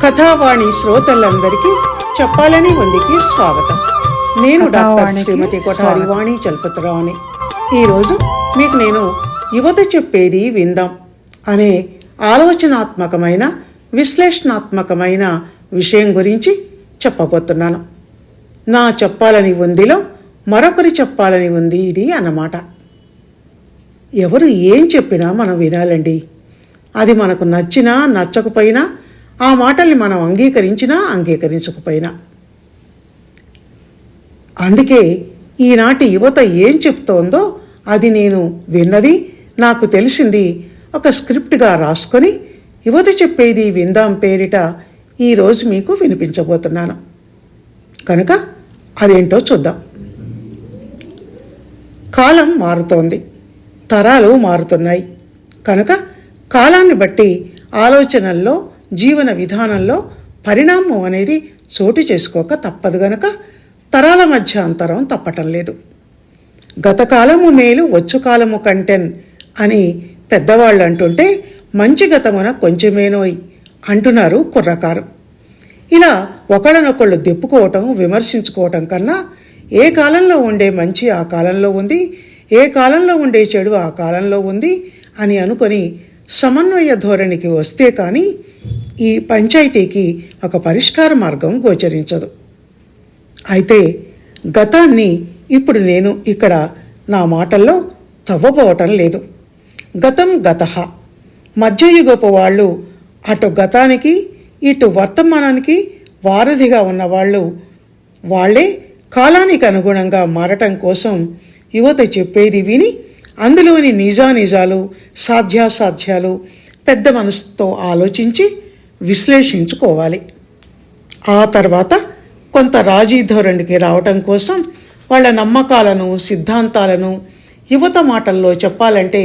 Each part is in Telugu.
కథావాణి శ్రోతలందరికీ చెప్పాలని ఉందికి స్వాగతం. నేను డాక్టర్ శ్రీమతి కొఠారి వాణి చలపతిరావుని. ఈరోజు మీకు నేను యువత చెప్పేది విందాం అనే ఆలోచనాత్మకమైన విశ్లేషణాత్మకమైన విషయం గురించి చెప్పబోతున్నాను. నా చెప్పాలని ఉందిలో మరొకరి చెప్పాలని ఉంది ఇది అన్నమాట. ఎవరు ఏం చెప్పినా మనం వినాలండి. అది మనకు నచ్చినా నచ్చకపోయినా, ఆ మాటల్ని మనం అంగీకరించినా అంగీకరించకపోయినా. అందుకే ఈనాటి యువత ఏం చెప్తోందో అది నేను విన్నది, నాకు తెలిసింది ఒక స్క్రిప్ట్గా రాసుకొని యువత చెప్పేది విందాం పేరిట ఈరోజు మీకు వినిపించబోతున్నాను. కనుక అదేంటో చూద్దాం. కాలం మారుతోంది, తరాలు మారుతున్నాయి. కనుక కాలాన్ని బట్టి ఆలోచనల్లో, జీవన విధానంలో పరిణామం అనేది చోటు చేసుకోక తప్పదు. గనక తరాల మధ్య అంతరం తప్పటం లేదు. గతకాలము మేలు వచ్చు కాలము కంటెన్ అని పెద్దవాళ్ళు అంటుంటే, మంచి గతమున కొంచెమేనోయ్ అంటున్నారు కుర్రకారు. ఇలా ఒకళ్ళనొకళ్ళు దెప్పుకోవటం, విమర్శించుకోవటం కన్నా ఏ కాలంలో ఉండే మంచి ఆ కాలంలో ఉంది, ఏ కాలంలో ఉండే చెడు ఆ కాలంలో ఉంది అని అనుకొని సమన్వయ ధోరణికి వస్తే కానీ ఈ పంచాయతీకి ఒక పరిష్కార మార్గం గోచరించదు. అయితే గతాన్ని ఇప్పుడు నేను ఇక్కడ నా మాటల్లో తవ్వబోవటం లేదు. గతం గతః. మధ్యయుగపు వాళ్ళు అటు గతానికి ఇటు వర్తమానానికి వారధిగా ఉన్నవాళ్ళు వాళ్ళే కాలానికి అనుగుణంగా మారటం కోసం యువత చెప్పేది విని అందులోని నిజానిజాలు, సాధ్యాసాధ్యాలు పెద్ద మనసుతో ఆలోచించి విశ్లేషించుకోవాలి. ఆ తర్వాత కొంత రాజీ ధోరణికి రావటం కోసం వాళ్ళ నమ్మకాలను, సిద్ధాంతాలను, యువత మాటల్లో చెప్పాలంటే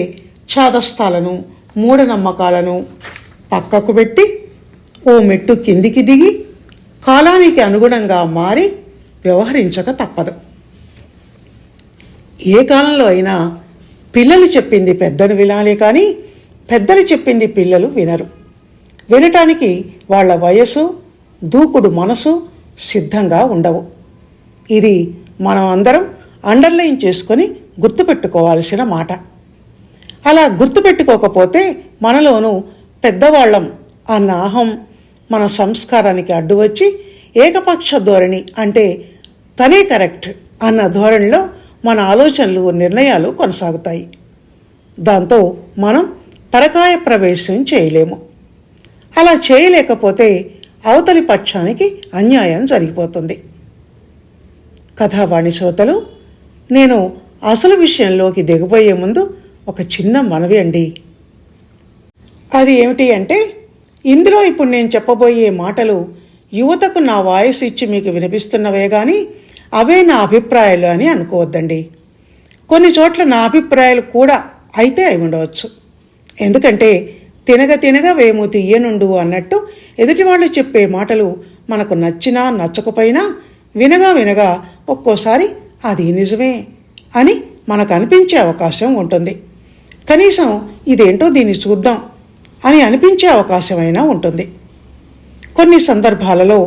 చాదస్తాలను, మూఢనమ్మకాలను పక్కకు పెట్టి ఓ మెట్టు కిందికి దిగి కాలానికి అనుగుణంగా మారి వ్యవహరించక తప్పదు. ఏ కాలంలో అయినా పిల్లలు చెప్పింది పెద్దలు వినాలి, కానీ పెద్దలు చెప్పింది పిల్లలు వినరు. వినటానికి వాళ్ళ వయసు, దూకుడు మనసు సిద్ధంగా ఉండవు. ఇది మనం అందరం అండర్లైన్ చేసుకొని గుర్తుపెట్టుకోవాల్సిన మాట. అలా గుర్తుపెట్టుకోకపోతే మనలోనూ పెద్దవాళ్ళం అన్న అహం మన సంస్కారానికి అడ్డు వచ్చి ఏకపక్ష ధోరణి, అంటే తనే కరెక్ట్ అన్న ధోరణిలో మన ఆలోచనలు, నిర్ణయాలు కొనసాగుతాయి. దాంతో మనం పరకాయ ప్రవేశం చేయలేము. అలా చేయలేకపోతే అవతలి పక్షానికి అన్యాయం జరిగిపోతుంది. కథావాణి శ్రోతలు, నేను అసలు విషయంలోకి దిగబోయే ముందు ఒక చిన్న మనవి అండి. అది ఏమిటి అంటే, ఇందులో ఇప్పుడు నేను చెప్పబోయే మాటలు యువతకు నా వాయిస్ ఇచ్చి మీకు వినిపిస్తున్నవే కానీ అవే నా అభిప్రాయాలు అని అనుకోవద్దండి. కొన్ని చోట్ల నా అభిప్రాయాలు కూడా అయితే అయి ఉండవచ్చు. ఎందుకంటే తినగ తినగ వేము తీయనుండు అన్నట్టు ఎదుటివాళ్ళు చెప్పే మాటలు మనకు నచ్చినా నచ్చకపోయినా వినగా వినగా ఒక్కోసారి అది నిజమే అని మనకు అనిపించే అవకాశం ఉంటుంది. కనీసం ఇదేంటో దీన్ని చూద్దాం అని అనిపించే అవకాశమైనా ఉంటుంది. కొన్ని సందర్భాలలో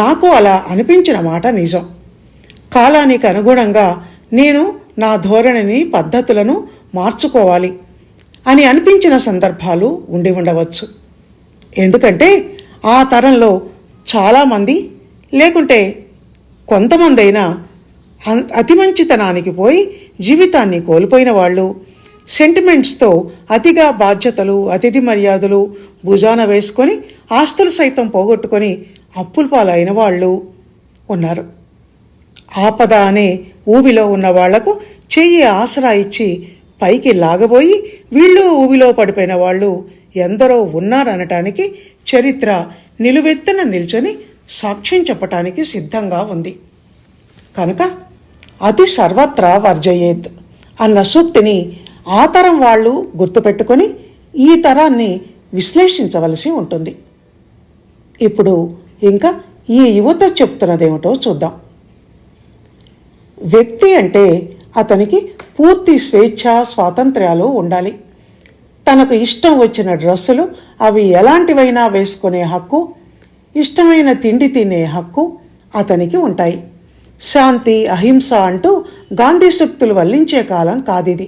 నాకు అలా అనిపించిన మాట నిజం. కాలానికి అనుగుణంగా నేను నా ధోరణిని, పద్ధతులను మార్చుకోవాలి అని అనిపించిన సందర్భాలు ఉండి ఉండవచ్చు. ఎందుకంటే ఆ తరంలో చాలామంది, లేకుంటే కొంతమంది అయినా అతి మంచితనానికి పోయి జీవితాన్ని కోల్పోయిన వాళ్ళు, సెంటిమెంట్స్తో అతిగా బాధ్యతలు, అతిథి మర్యాదలు భుజాన వేసుకొని ఆస్తులు సైతం పోగొట్టుకొని అప్పుల పాలైన వాళ్ళు ఉన్నారు. ఆపద అనే ఊబిలో ఉన్న వాళ్లకు చెయ్యి ఆసరా ఇచ్చి పైకి లాగబోయి వీళ్ళు ఊబిలో పడిపోయిన వాళ్ళు ఎందరో ఉన్నారనటానికి చరిత్ర నిలువెత్తున నిల్చొని సాక్ష్యం చెప్పటానికి సిద్ధంగా ఉంది. కనుక అతి సర్వత్రా వర్జయేత్ అన్న సూక్తిని ఆ తరం వాళ్ళు గుర్తుపెట్టుకొని ఈ తరాన్ని విశ్లేషించవలసి ఉంటుంది. ఇప్పుడు ఇంకా ఈ యువత చెప్తున్నదేమిటో చూద్దాం. వ్యక్తి అంటే అతనికి పూర్తి స్వేచ్ఛ, స్వాతంత్ర్యాలు ఉండాలి. తనకు ఇష్టం వచ్చిన డ్రెస్సులు అవి ఎలాంటివైనా వేసుకునే హక్కు, ఇష్టమైన తిండి తినే హక్కు అతనికి ఉంటాయి. శాంతి, అహింస అంటూ గాంధీ శక్తులు వల్లించే కాలం కాదిది.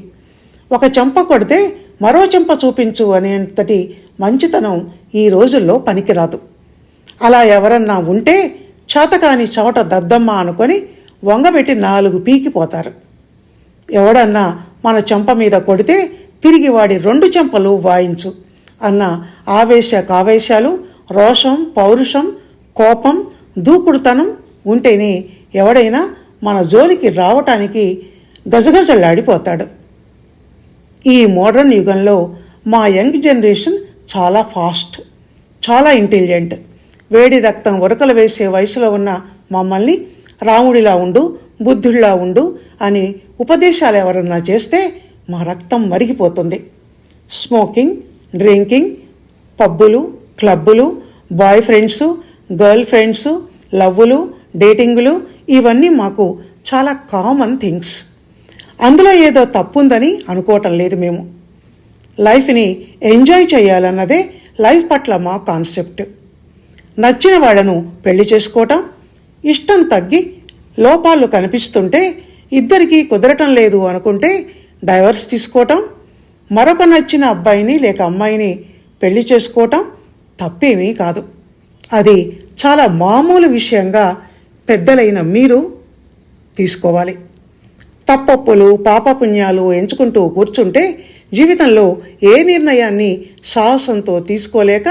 ఒక చెంప కొడితే మరో చెంప చూపించు అనేంతటి మంచితనం ఈ రోజుల్లో పనికిరాదు. అలా ఎవరన్నా ఉంటే చేతకాని చవట దద్దమ్మ అనుకొని వంగబెట్టి 4 పీకిపోతారు. ఎవడన్నా మన చెంప మీద కొడితే తిరిగి వాడి 2 చెంపలు వాయించు అన్న కావేశాలు, రోషం, పౌరుషం, కోపం, దూకుడుతనం ఉంటేనే ఎవడైనా మన జోలికి రావటానికి గజగజలాడిపోతాడు. ఈ మోడర్న్ యుగంలో మా యంగ్ జనరేషన్ చాలా ఫాస్ట్, చాలా ఇంటెలిజెంట్. వేడి రక్తం ఉరకలు వేసే వయసులో ఉన్న మమ్మల్ని రాముడిలా ఉండు, బుద్ధుడిలా ఉండు అని ఉపదేశాలు ఎవరన్నా చేస్తే మా రక్తం మరిగిపోతుంది. స్మోకింగ్, డ్రింకింగ్, పబ్బులు, క్లబ్బులు, బాయ్ ఫ్రెండ్సు, గర్ల్ ఫ్రెండ్సు, లవ్వులు, డేటింగులు ఇవన్నీ మాకు చాలా కామన్ థింగ్స్. అందులో ఏదో తప్పుందని అనుకోవటం లేదు. మేము లైఫ్ని ఎంజాయ్ చేయాలన్నదే లైఫ్ పట్ల మా కాన్సెప్ట్. నచ్చిన వాళ్ళను పెళ్లి చేసుకోవటం, ఇష్టం తగ్గి లోపాలు కనిపిస్తుంటే ఇద్దరికీ కుదరటం లేదు అనుకుంటే డైవర్స్ తీసుకోవటం, మరొక నచ్చిన అబ్బాయిని లేక అమ్మాయిని పెళ్లి చేసుకోవటం తప్పేమీ కాదు. అది చాలా మామూలు విషయంగా పెద్దలైన మీరు తీసుకోవాలి. తప్పొప్పులు, పాపపుణ్యాలు ఎంచుకుంటూ కూర్చుంటే జీవితంలో ఏ నిర్ణయాన్ని సాహసంతో తీసుకోలేక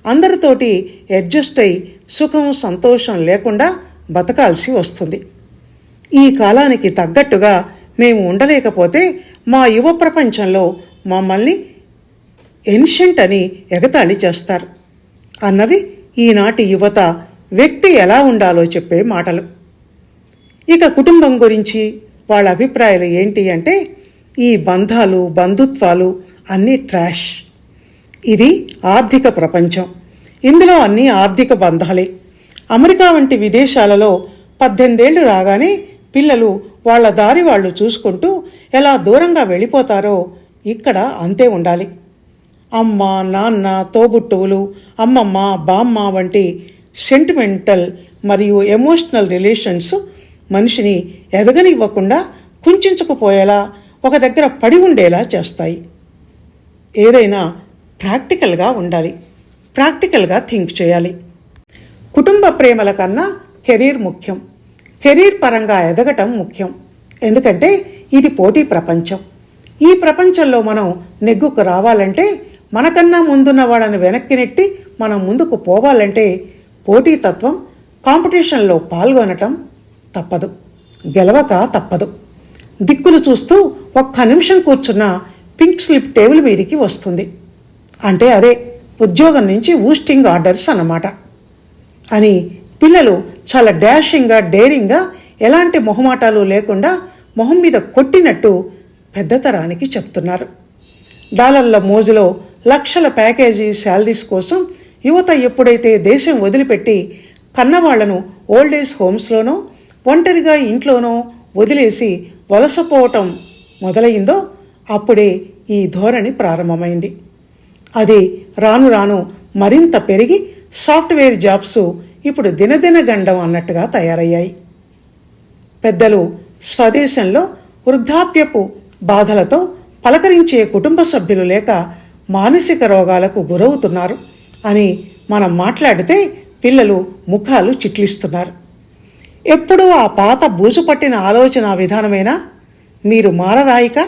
అందరితోటి అడ్జస్ట్ అయి సుఖం, సంతోషం లేకుండా బతకాల్సి వస్తుంది. ఈ కాలానికి తగ్గట్టుగా మేము ఉండలేకపోతే మా యువ ప్రపంచంలో మమ్మల్ని ఎన్షెంట్ అని ఎగతాళి చేస్తారు అన్నవి ఈనాటి యువత వ్యక్తి ఎలా ఉండాలో చెప్పే మాటలు. ఇక కుటుంబం గురించి వాళ్ళ అభిప్రాయాలు ఏంటి అంటే, ఈ బంధాలు, బంధుత్వాలు అన్నీ ట్రాష్. ఇది ఆర్థిక ప్రపంచం. ఇందులో అన్నీ ఆర్థిక బంధాలే. అమెరికా వంటి విదేశాలలో 18 ఏళ్ళు రాగానే పిల్లలు వాళ్ళ దారి వాళ్ళు చూసుకుంటూ ఎలా దూరంగా వెళ్ళిపోతారో ఇక్కడ అంతే ఉండాలి. అమ్మ, నాన్న, తోబుట్టువులు, అమ్మమ్మ, బామ్మ వంటి సెంటిమెంటల్ మరియు ఎమోషనల్ రిలేషన్స్ మనిషిని ఎదగనివ్వకుండా కుంచుకుపోయేలా, ఒక దగ్గర పడి ఉండేలా చేస్తాయి. ఏదైనా ప్రాక్టికల్గా ఉండాలి, ప్రాక్టికల్గా థింక్ చేయాలి. కుటుంబ ప్రేమల కన్నా కెరీర్ ముఖ్యం. కెరీర్ పరంగా ఎదగటం ముఖ్యం. ఎందుకంటే ఇది పోటీ ప్రపంచం. ఈ ప్రపంచంలో మనం నెగ్గుకు రావాలంటే, మనకన్నా ముందున్న వాళ్ళని వెనక్కి నెట్టి మనం ముందుకు పోవాలంటే పోటీతత్వం, కాంపిటీషన్లో పాల్గొనటం తప్పదు, గెలవక తప్పదు. దిక్కులు చూస్తూ ఒక్క నిమిషం కూర్చున్న పింక్ స్లిప్ టేబుల్ మీదికి వస్తుంది. అంటే అదే ఉద్యోగం నుంచి ఊస్టింగ్ ఆర్డర్స్ అన్నమాట అని పిల్లలు చాలా డాషింగ్గా, డేరింగ్గా, ఎలాంటి మొహమాటాలు లేకుండా మొహం మీద కొట్టినట్టు పెద్దతరానికి చెప్తున్నారు. డాలర్ల మోజులో లక్షల ప్యాకేజీ శాలరీస్ కోసం యువత ఎప్పుడైతే దేశం వదిలిపెట్టి కన్నవాళ్లను ఓల్డేజ్ హోమ్స్లోనో, ఒంటరిగా ఇంట్లోనో వదిలేసి వలసపోవటం మొదలైందో అప్పుడే ఈ ధోరణి ప్రారంభమైంది. అది రాను రాను మరింత పెరిగి సాఫ్ట్వేర్ జాబ్స్ ఇప్పుడు దినదిన గండం అన్నట్టుగా తయారయ్యాయి. పెద్దలు స్వదేశంలో వృద్ధాప్యపు బాధలతో పలకరించే కుటుంబ సభ్యులు లేక మానసిక రోగాలకు గురవుతున్నారు అని మనం మాట్లాడితే పిల్లలు ముఖాలు చిట్లిస్తున్నారు. ఎప్పుడూ ఆ పాత బూజుపట్టిన ఆలోచన విధానమేనా? మీరు మారరాయిక?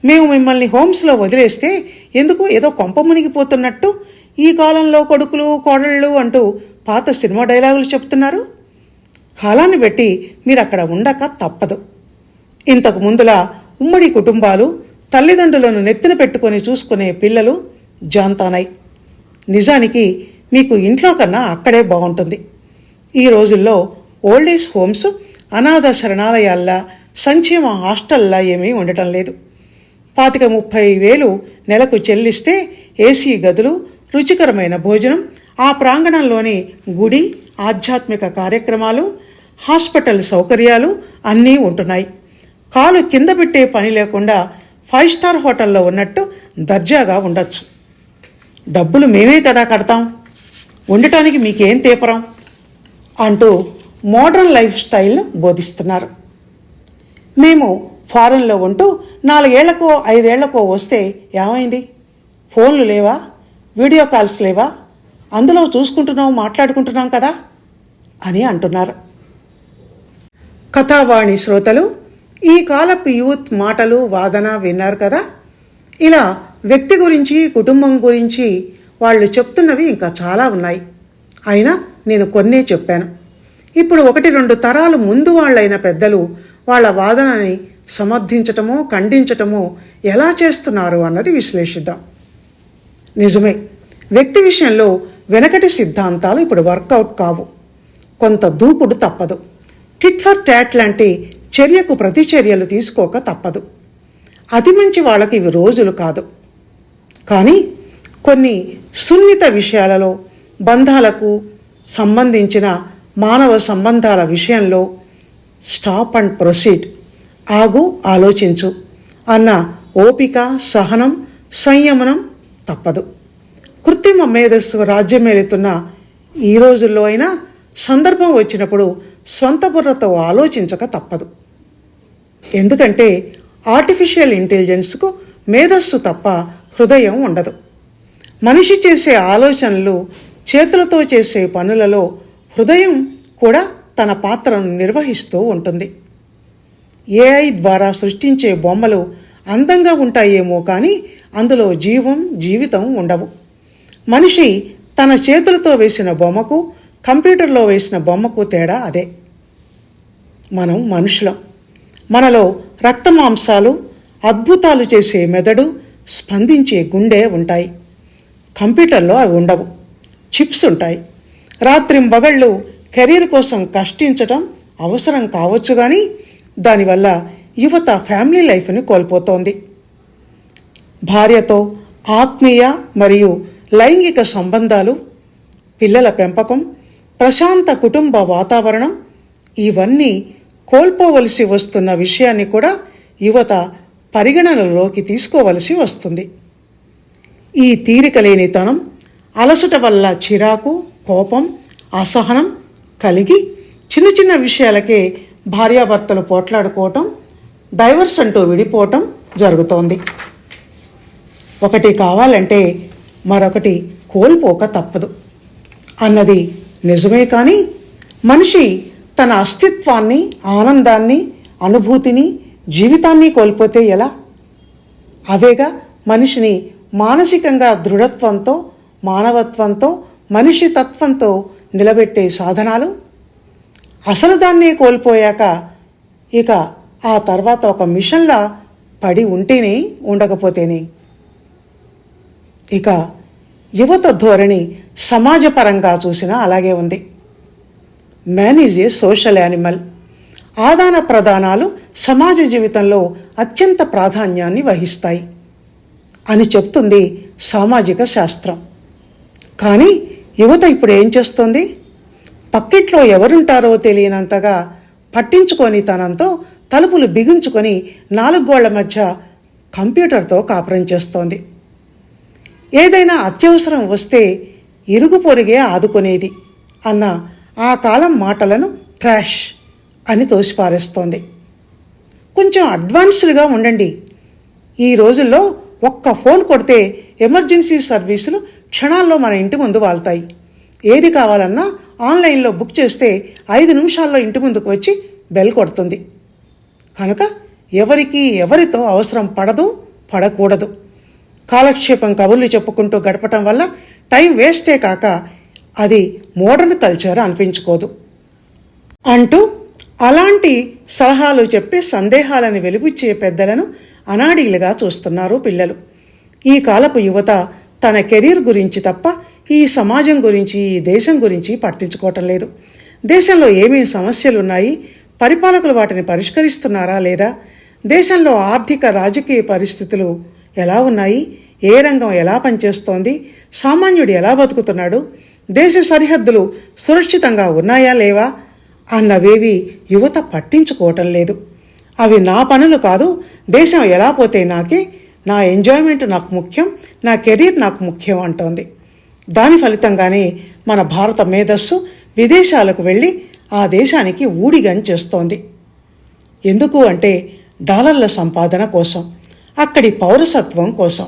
మేము మిమ్మల్ని హోమ్స్లో వదిలేస్తే ఎందుకు ఏదో కొంప మునిగిపోతున్నట్టు ఈ కాలంలో కొడుకులు, కోడళ్ళు అంటూ పాత సినిమా డైలాగులు చెప్తున్నారు. కాలాన్ని బట్టి మీరు అక్కడ ఉండక తప్పదు. ఇంతకు ముందులా ఉమ్మడి కుటుంబాలు, తల్లిదండ్రులను నెత్తిన పెట్టుకొని చూసుకునే పిల్లలు జాంతానాయి. నిజానికి మీకు ఇంట్లో కన్నా అక్కడే బాగుంటుంది. ఈ రోజుల్లో ఓల్డేజ్ హోమ్స్ అనాథ శరణాలయాల్లా, సంక్షేమ హాస్టల్లా ఏమీ ఉండటం లేదు. 25-30 వేలు నెలకు చెల్లిస్తే ఏసీ గదులు, రుచికరమైన భోజనం, ఆ ప్రాంగణంలోని గుడి, ఆధ్యాత్మిక కార్యక్రమాలు, హాస్పిటల్ సౌకర్యాలు అన్నీ ఉంటున్నాయి. కాలు కింద పెట్టే పని లేకుండా 5 స్టార్ హోటల్లో ఉన్నట్టు దర్జాగా ఉండొచ్చు. డబ్బులు మేమే కదా కడతాం. ఉండటానికి మీకేం తీపరం అంటూ మోడర్న్ లైఫ్ స్టైల్ను బోధిస్తున్నారు. మేము ఫారెన్లో ఉంటూ 4 ఏళ్లకో 5 ఏళ్లకో వస్తే ఏమైంది? ఫోన్లు లేవా? వీడియో కాల్స్ లేవా? అందులో చూసుకుంటున్నాం, మాట్లాడుకుంటున్నాం కదా అని అంటున్నారు. కథావాణి శ్రోతలు, ఈ కాలపు యూత్ మాటలు వాదన విన్నారు కదా. ఇలా వ్యక్తి గురించి, కుటుంబం గురించి వాళ్ళు చెప్తున్నవి ఇంకా చాలా ఉన్నాయి. అయినా నేను కొన్నే చెప్పాను. ఇప్పుడు 1-2 తరాలు ముందు వాళ్ళైన పెద్దలు వాళ్ళ వాదనని సమర్థించటమో ఖండించటమో ఎలా చేస్తున్నారు అన్నది విశ్లేషిద్దాం. నిజమే, వ్యక్తి విషయంలో వెనకటి సిద్ధాంతాలు ఇప్పుడు వర్కౌట్ కావు. కొంత దూకుడు తప్పదు. టిట్ ఫర్ టాట్ లాంటి చర్యకు ప్రతిచర్యలు తీసుకోక తప్పదు. అతి మంచి వాళ్ళకి ఇవి రోజులు కాదు. కానీ కొన్ని సున్నిత విషయాలలో, బంధాలకు సంబంధించిన మానవ సంబంధాల విషయంలో స్టాప్ అండ్ ప్రొసీడ్, ఆగు, ఆలోచించు అన్న ఓపిక, సహనం, సంయమనం తప్పదు. కృత్రిమ మేధస్సు రాజ్యమేలుతున్న ఈ రోజుల్లో అయినా సందర్భం వచ్చినప్పుడు స్వంత బుర్రతో ఆలోచించక తప్పదు. ఎందుకంటే ఆర్టిఫిషియల్ ఇంటెలిజెన్స్కు మేధస్సు తప్ప హృదయం ఉండదు. మనిషి చేసే ఆలోచనలు, చేతులతో చేసే పనులలో హృదయం కూడా తన పాత్రను నిర్వహిస్తూ ఉంటుంది. ఏఐ ద్వారా సృష్టించే బొమ్మలు అందంగా ఉంటాయేమో కానీ అందులో జీవితం ఉండవు. మనిషి తన చేతులతో వేసిన బొమ్మకు, కంప్యూటర్లో వేసిన బొమ్మకు తేడా అదే. మనం మనుషులం. మనలో రక్తమాంసాలు, అద్భుతాలు చేసే మెదడు, స్పందించే గుండె ఉంటాయి. కంప్యూటర్లో అవి ఉండవు. చిప్స్ ఉంటాయి. రాత్రింబగళ్ళు కెరీర్ కోసం కష్టించటం అవసరం కావచ్చు, కానీ దానివల్ల యువత ఫ్యామిలీ లైఫ్ని కోల్పోతోంది. భార్యతో ఆత్మీయ మరియు లైంగిక సంబంధాలు, పిల్లల పెంపకం, ప్రశాంత కుటుంబ వాతావరణం ఇవన్నీ కోల్పోవలసి వస్తున్న విషయాన్ని కూడా యువత పరిగణనలోకి తీసుకోవలసి వస్తుంది. ఈ తీరిక లేనితనం, అలసట వల్ల చిరాకు, కోపం, అసహనం కలిగి చిన్న చిన్న విషయాలకే భార్యాభర్తలు పోట్లాడుకోవటం, డైవర్స్ అంటూ విడిపోవటం జరుగుతోంది. ఒకటి కావాలంటే మరొకటి కోల్పోక తప్పదు అన్నది నిజమే. కానీ మనిషి తన అస్తిత్వాన్ని, ఆనందాన్ని, అనుభూతిని, జీవితాన్ని కోల్పోతే ఎలా? అవేగా మనిషిని మానసికంగా దృఢత్వంతో, మానవత్వంతో, మనిషి తత్వంతో నిలబెట్టే సాధనాలు. అసలు దాన్నే కోల్పోయాక ఇక ఆ తర్వాత ఒక మిషన్లా పడి ఉంటేనే, ఉండకపోతేనే. ఇక యువత ధోరణి సమాజపరంగా చూసినా అలాగే ఉంది. Man is a social animal. ఆదాన ప్రదానాలు సమాజ జీవితంలో అత్యంత ప్రాధాన్యాన్ని వహిస్తాయి అని చెప్తుంది సామాజిక శాస్త్రం. కానీ యువత ఇప్పుడు ఏం చేస్తుంది? పక్కిట్లో ఎవరుంటారో తెలియనంతగా పట్టించుకొని తనంతో తలుపులు బిగించుకొని 4 గోళ్ల మధ్య కంప్యూటర్తో కాపురం చేస్తోంది. ఏదైనా అత్యవసరం వస్తే ఇరుగు పొరుగే ఆదుకునేది అన్న ఆ కాలం మాటలను ట్రాష్ అని తోసిపారేస్తోంది. కొంచెం అడ్వాన్స్డ్గా ఉండండి. ఈ రోజుల్లో ఒక్క ఫోన్ కొడితే ఎమర్జెన్సీ సర్వీసులు క్షణాల్లో మన ఇంటి ముందు వాళ్తాయి. ఏది కావాలన్నా ఆన్లైన్లో బుక్ చేస్తే 5 నిమిషాల్లో ఇంటి ముందుకు వచ్చి బెల్ కొడుతుంది. కనుక ఎవరికి ఎవరితో అవసరం పడకూడదు. కాలక్షేపం కబుర్లు చెప్పుకుంటూ గడపటం వల్ల టైం వేస్టే కాక అది మోడర్న్ కల్చర్ అనిపించుకోదు అంటూ అలాంటి సలహాలు చెప్పి సందేహాలను వెలిబుచ్చే పెద్దలను అనాడీలుగా చూస్తున్నారు పిల్లలు. ఈ కాలపు యువత తన కెరీర్ గురించి తప్ప ఈ సమాజం గురించి, ఈ దేశం గురించి పట్టించుకోవటం లేదు. దేశంలో ఏమేమి సమస్యలు ఉన్నాయి, పరిపాలకులు వాటిని పరిష్కరిస్తున్నారా లేదా, దేశంలో ఆర్థిక రాజకీయ పరిస్థితులు ఎలా ఉన్నాయి, ఏ రంగం ఎలా పనిచేస్తోంది, సామాన్యుడు ఎలా బతుకుతున్నాడు, దేశ సరిహద్దులు సురక్షితంగా ఉన్నాయా లేవా అన్నవేవి యువత పట్టించుకోవటం లేదు. అవి నా పనులు కాదు, దేశం ఎలా పోతే నాకే, నా ఎంజాయ్మెంట్ నాకు ముఖ్యం, నా కెరీర్ నాకు ముఖ్యం అంటోంది. దాని ఫలితంగానే మన భారత మేధస్సు విదేశాలకు వెళ్ళి ఆ దేశానికి ఊడిగం చేస్తోంది. ఎందుకు అంటే డాలర్ల సంపాదన కోసం, అక్కడి పౌరసత్వం కోసం.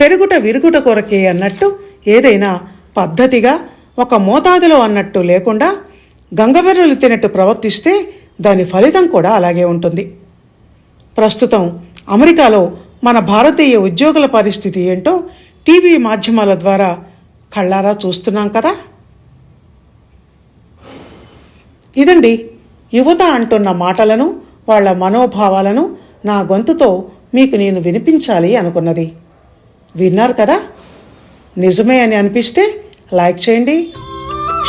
పెరుగుట విరుగుట కొరకే అన్నట్టు ఏదైనా పద్ధతిగా ఒక మోతాదులో అన్నట్టు లేకుండా గంగవెర్రలు తినట్టు ప్రవర్తిస్తే దాని ఫలితం కూడా అలాగే ఉంటుంది. ప్రస్తుతం అమెరికాలో మన భారతీయ ఉద్యోగుల పరిస్థితి ఏంటో టీవీ మాధ్యమాల ద్వారా కళ్ళారా చూస్తున్నాం కదా. ఇదండి యువత అంటున్న మాటలను, వాళ్ళ మనోభావాలను నా గొంతుతో మీకు నేను వినిపించాలి అనుకున్నది. విన్నారు కదా. నిజమే అని అనిపిస్తే లైక్ చేయండి,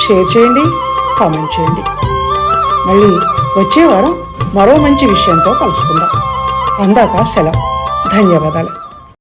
షేర్ చేయండి, కామెంట్ చేయండి. మళ్ళీ వచ్చే వారం మరో మంచి విషయంతో కలుసుకుందాం. అందాక సెలవు. ధన్యవాదాలు.